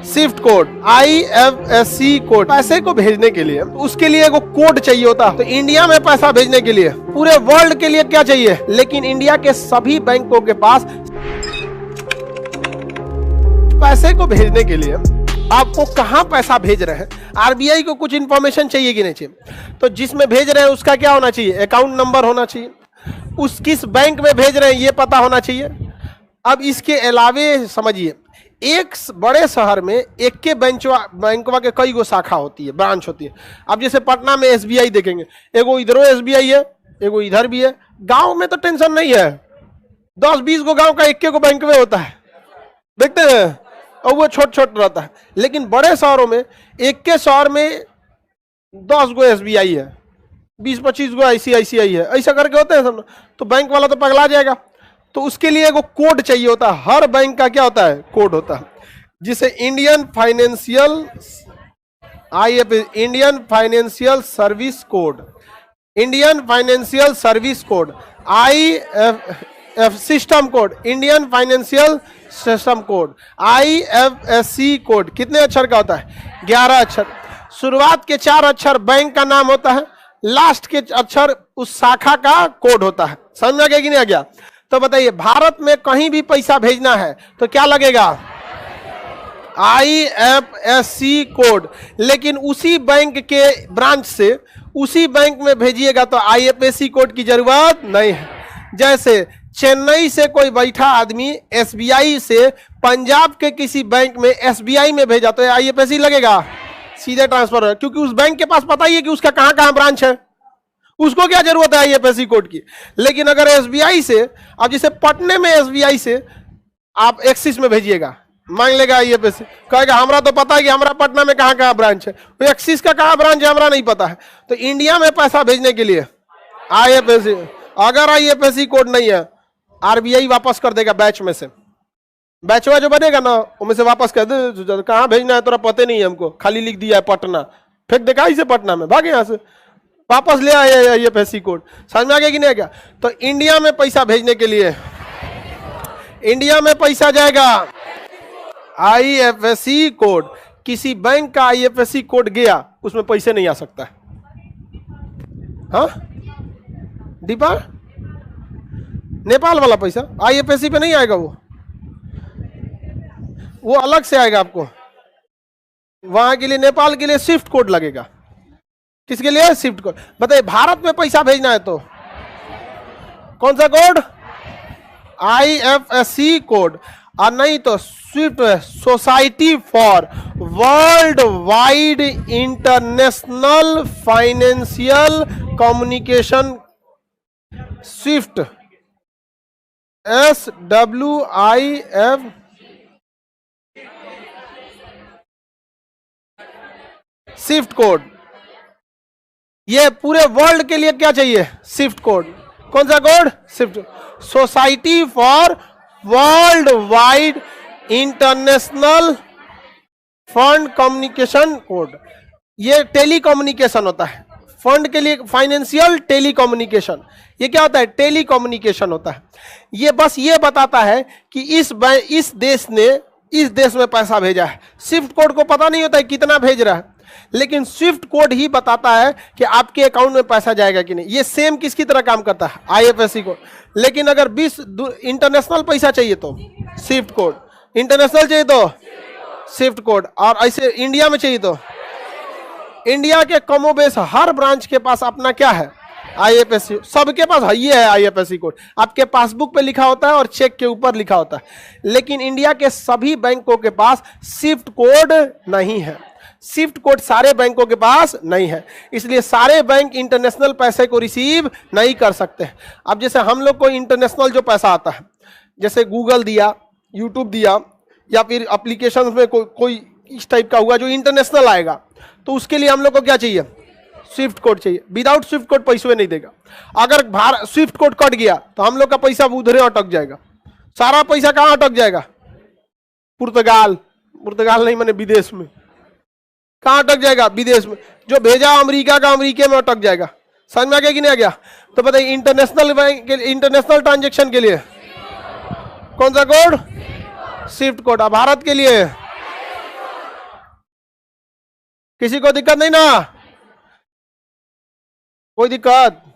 Swift code, IFSC code. पैसे को भेजने के लिए उसके लिए वो कोड चाहिए होता है। तो इंडिया में पैसा भेजने के लिए पूरे वर्ल्ड के लिए क्या चाहिए? लेकिन इंडिया के सभी बैंकों के पास पैसे को भेजने के लिए आपको कहां पैसा भेज रहे हैं, आरबीआई को कुछ इंफॉर्मेशन चाहिए कि नहीं चाहिए? तो जिसमें भेज रहे हैं उसका क्या होना चाहिए? अकाउंट नंबर होना चाहिए। उस किस बैंक में भेज रहे हैं ये पता होना चाहिए। अब इसके अलावे समझिए, एक बड़े शहर में एक के बैंकवा के कई गो शाखा होती है, ब्रांच होती है। अब जैसे पटना में SBI देखेंगे, एगो इधरो SBI है, एगो इधर भी है। गांव में तो टेंशन नहीं है, 10-20 गो गांव का एक के गो बैंक में होता है, देखते हैं, और वो छोट छोट रहता है। लेकिन बड़े शहरों में एक के शहर में 10 गो SBI है, 20-25 गो ICICI है, ऐसा करके होते हैं सब। तो बैंक वाला तो पगला जाएगा। तो उसके लिए एगो कोड चाहिए होता है। हर बैंक का क्या होता है? कोड होता है, जिसे Indian financial service code, Indian financial service code, IFSC system code, Indian financial system code, IFSC code. कितने अक्षर का होता है? 11 अक्षर। शुरुआत के 4 अक्षर बैंक का नाम होता है, लास्ट के अक्षर उस शाखा का कोड होता है। समझ में आ गया कि नहीं आ गया? तो बताइए, भारत में कहीं भी पैसा भेजना है तो क्या लगेगा? IFSC code. लेकिन उसी बैंक के ब्रांच से उसी बैंक में भेजिएगा तो IFSC कोड की जरूरत नहीं है। जैसे चेन्नई से कोई बैठा आदमी SBI से पंजाब के किसी बैंक में SBI में भेजा तो IFSC लगेगा? सीधे ट्रांसफर है, क्योंकि उस बैंक के पास पता ही है कि उसका कहां कहां ब्रांच है, उसको क्या जरूरत है IFSC कोड की। लेकिन अगर SBI से, अब जैसे पटने में SBI से आप एक्सिस में भेजिएगा, मांग लेगा IFSC, कहेगा हमरा तो पता है कि हमारा पटना में कहां कहां ब्रांच है, एक्सिस का कहां ब्रांच है हमरा नहीं पता है। तो इंडिया में पैसा भेजने के लिए IFSC, अगर IFSC कोड नहीं है, RBI वापस कर देगा बैच में से। बैचवा जो बनेगा ना, उनमें से वापस कर दे, कहां भेजना है तोरा पता नहीं है, हमको खाली लिख दिया है पटना, फेंक देगा इसे पटना में, भागे यहां से, वापस ले आए IFSC कोड। समझ में आ गया कि नहीं आ गया? तो इंडिया में पैसा भेजने के लिए इंडिया में पैसा जाएगा IFSC कोड। किसी बैंक का IFSC कोड गया, उसमें पैसे नहीं आ सकता है। हाँ दीपा, नेपाल वाला पैसा IFSC पे नहीं आएगा, वो अलग से आएगा आपको। वहां के लिए, नेपाल के लिए स्विफ्ट कोड लगेगा। किसके लिए? Swift code. बताइए, भारत में पैसा भेजना है तो कौन सा कोड? IFSC code. और नहीं तो Swift, society for world wide international financial communication, Swift, SWIF, Swift code. ये पूरे वर्ल्ड के लिए क्या चाहिए? Swift code. कौन सा code? Swift, society for world wide international fund communication code. ये टेलीकम्युनिकेशन होता है, फंड के लिए फाइनेंशियल टेलीकम्युनिकेशन। ये क्या होता है? टेलीकम्युनिकेशन होता है। ये बस ये बताता है कि इस देश ने इस देश में पैसा भेजा है। स्विफ्ट कोड को पता नहीं होता है कितना भेज रहा है, लेकिन स्विफ्ट कोड ही बताता है कि आपके अकाउंट में पैसा जाएगा कि नहीं। ये सेम किसकी तरह काम करता है? IFSC code. लेकिन अगर 20 इंटरनेशनल पैसा चाहिए तो स्विफ्ट कोड, इंटरनेशनल चाहिए तो स्विफ्ट कोड, और ऐसे इंडिया में चाहिए तो इंडिया के कमोबेश हर ब्रांच के पास अपना क्या है? IFSC। सबके पास ये है IFSC कोड। आपके पासबुक पे लिखा होता है और चेक के ऊपर लिखा होता है। लेकिन इंडिया के सभी बैंकों के पास स्विफ्ट कोड नहीं है। स्विफ्ट कोड सारे बैंकों के पास नहीं है, इसलिए सारे बैंक इंटरनेशनल पैसे को रिसीव नहीं कर सकते। अब जैसे हम लोग को इंटरनेशनल जो पैसा आता है, जैसे गूगल दिया, यूट्यूब दिया, या फिर एप्लीकेशन में कोई इस टाइप का हुआ जो इंटरनेशनल आएगा, तो उसके लिए हम लोग को क्या चाहिए? स्विफ्ट कोड चाहिए। विदाउट स्विफ्ट कोड पैसे नहीं देगा। अगर स्विफ्ट कोड कट गया तो हम लोग का पैसा उधर अटक जाएगा। सारा पैसा कहाँ अटक जाएगा? पुर्तगाल नहीं, मैंने विदेश में। कहाँ अटक जाएगा? विदेश में। जो भेजा अमेरिका का, अमेरिका में अटक जाएगा। समझ में आ गया कि नहीं आ गया? तो बताइए, इंटरनेशनल बैंक के इंटरनेशनल ट्रांजेक्शन के लिए कौन सा कोड? Swift code. भारत के लिए किसी को दिक्कत नहीं ना? कोई दिक्कत?